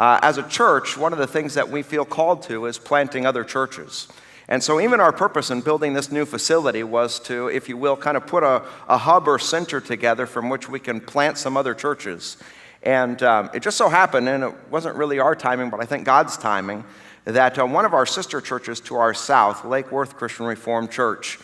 as a church, one of the things that we feel called to is planting other churches. And so even our purpose in building this new facility was to, if you will, kind of put a hub or center together from which we can plant some other churches. And it just so happened, and it wasn't really our timing, but I think God's timing, that one of our sister churches to our south, Lake Worth Christian Reformed Church,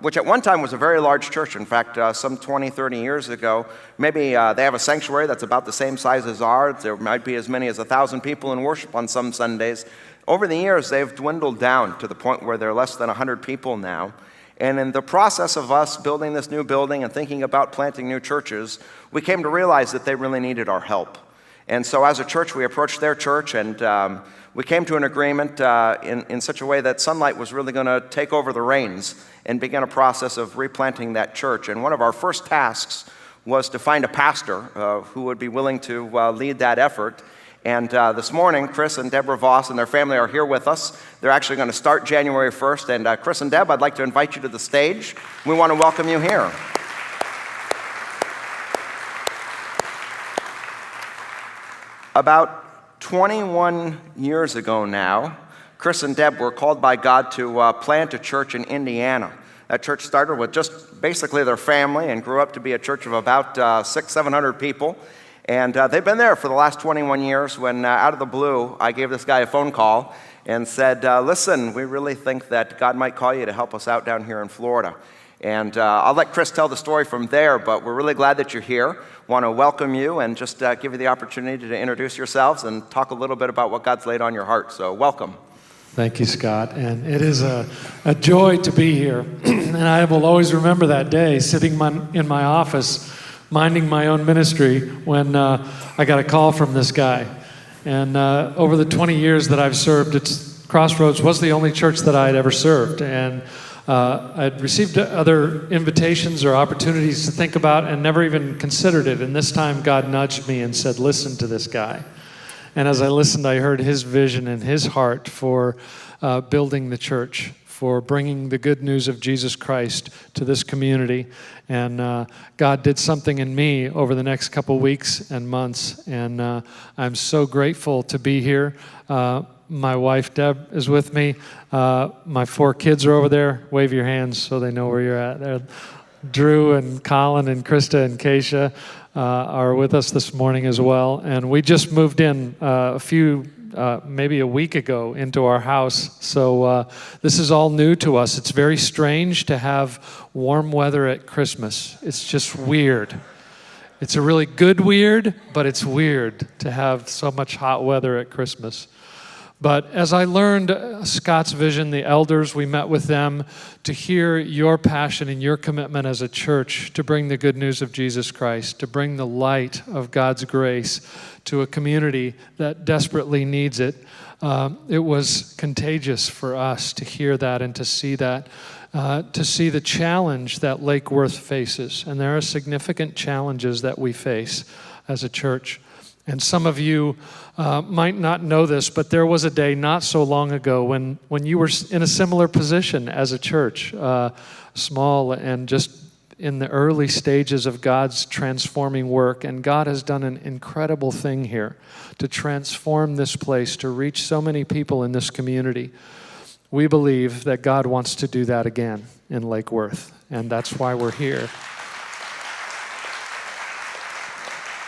which at one time was a very large church. In fact, some 20, 30 years ago, maybe they have a sanctuary that's about the same size as ours. There might be as many as 1,000 people in worship on some Sundays. Over the years, they've dwindled down to the point where they're less than 100 people now. And in the process of us building this new building and thinking about planting new churches, we came to realize that they really needed our help. And so as a church, we approached their church, and we came to an agreement in such a way that Sunlight was really going to take over the reins and begin a process of replanting that church. And one of our first tasks was to find a pastor who would be willing to lead that effort. And this morning, Kris and Deborah Vos and their family are here with us. They're actually going to start January 1st. And Kris and Deb, I'd like to invite you to the stage. We want to welcome you here. About 21 years ago now, Kris and Deb were called by God to plant a church in Indiana. That church started with just basically their family and grew up to be a church of about 600-700 people. And they've been there for the last 21 years when, out of the blue, I gave this guy a phone call and said, listen, we really think that God might call you to help us out down here in Florida. And I'll let Kris tell the story from there, but we're really glad that you're here. Want to welcome you and just give you the opportunity to introduce yourselves and talk a little bit about what God's laid on your heart. So welcome. Thank you, Scott. And it is a joy to be here. And I will always remember that day sitting in my office minding my own ministry when I got a call from this guy. And over the 20 years that I've served, Crossroads was the only church that I had ever served. And I'd received other invitations or opportunities to think about and never even considered it. And this time God nudged me and said, listen to this guy. And as I listened, I heard his vision and his heart for building the church, for bringing the good news of Jesus Christ to this community. And God did something in me over the next couple weeks and months. And I'm so grateful to be here. My wife, Deb, is with me. My 4 kids are over there. Wave your hands so they know where you're at. There. Drew and Colin and Krista and Keisha are with us this morning as well. And we just moved in maybe a week ago into our house. So this is all new to us. It's very strange to have warm weather at Christmas. It's just weird. It's a really good weird, but it's weird to have so much hot weather at Christmas. But as I learned Scott's vision, the elders, we met with them to hear your passion and your commitment as a church to bring the good news of Jesus Christ, to bring the light of God's grace to a community that desperately needs it. It was contagious for us to hear that and to see that, to see the challenge that Lake Worth faces. And there are significant challenges that we face as a church. And some of you might not know this, but there was a day not so long ago when you were in a similar position as a church, small and just in the early stages of God's transforming work. And God has done an incredible thing here to transform this place, to reach so many people in this community. We believe that God wants to do that again in Lake Worth, and that's why we're here.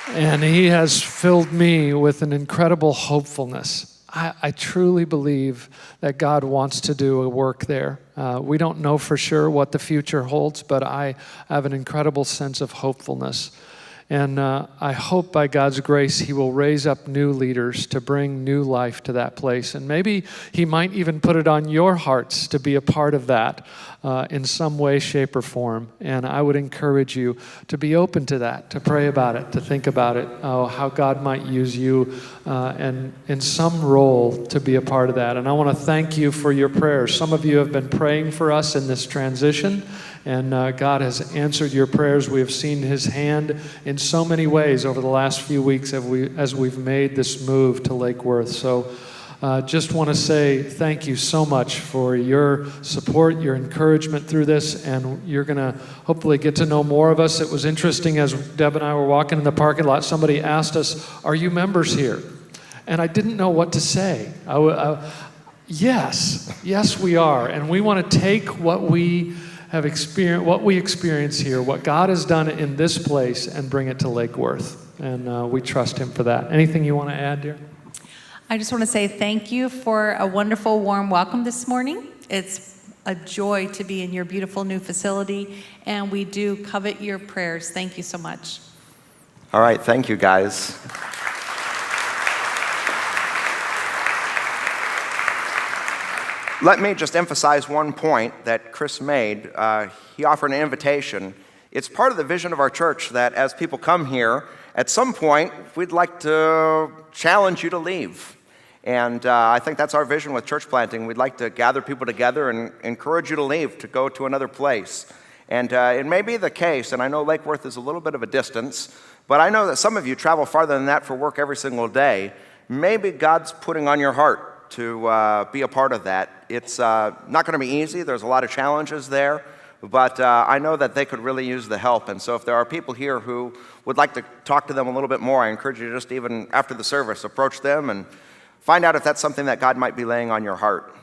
And he has filled me with an incredible hopefulness. I truly believe that God wants to do a work there. We don't know for sure what the future holds, but I have an incredible sense of hopefulness. And I hope by God's grace he will raise up new leaders to bring new life to that place. And maybe he might even put it on your hearts to be a part of that in some way, shape, or form. And I would encourage you to be open to that, to pray about it, to think about it, how God might use you and in some role to be a part of that. And I want to thank you for your prayers. Some of you have been praying for us in this transition. And God has answered your prayers. We have seen his hand in so many ways over the last few weeks as we've made this move to Lake Worth. So just want to say thank you so much for your support, your encouragement through this, and you're going to hopefully get to know more of us. It was interesting as Deb and I were walking in the parking lot, somebody asked us, are you members here? And I didn't know what to say. Yes, we are. And we want to take what we have experienced, what we experience here, what God has done in this place, and bring it to Lake Worth. And we trust him for that. Anything you want to add, dear? I just want to say thank you for a wonderful, warm welcome this morning. It's a joy to be in your beautiful new facility, and we do covet your prayers. Thank you so much. All right, thank you, guys. Let me just emphasize one point that Kris made. He offered an invitation. It's part of the vision of our church that as people come here, at some point, we'd like to challenge you to leave. And I think that's our vision with church planting. We'd like to gather people together and encourage you to leave, to go to another place. And it may be the case, and I know Lake Worth is a little bit of a distance, but I know that some of you travel farther than that for work every single day. Maybe God's putting on your heart to be a part of that. It's not going to be easy. There's a lot of challenges there, but I know that they could really use the help. And so if there are people here who would like to talk to them a little bit more, I encourage you to just even after the service, approach them and find out if that's something that God might be laying on your heart.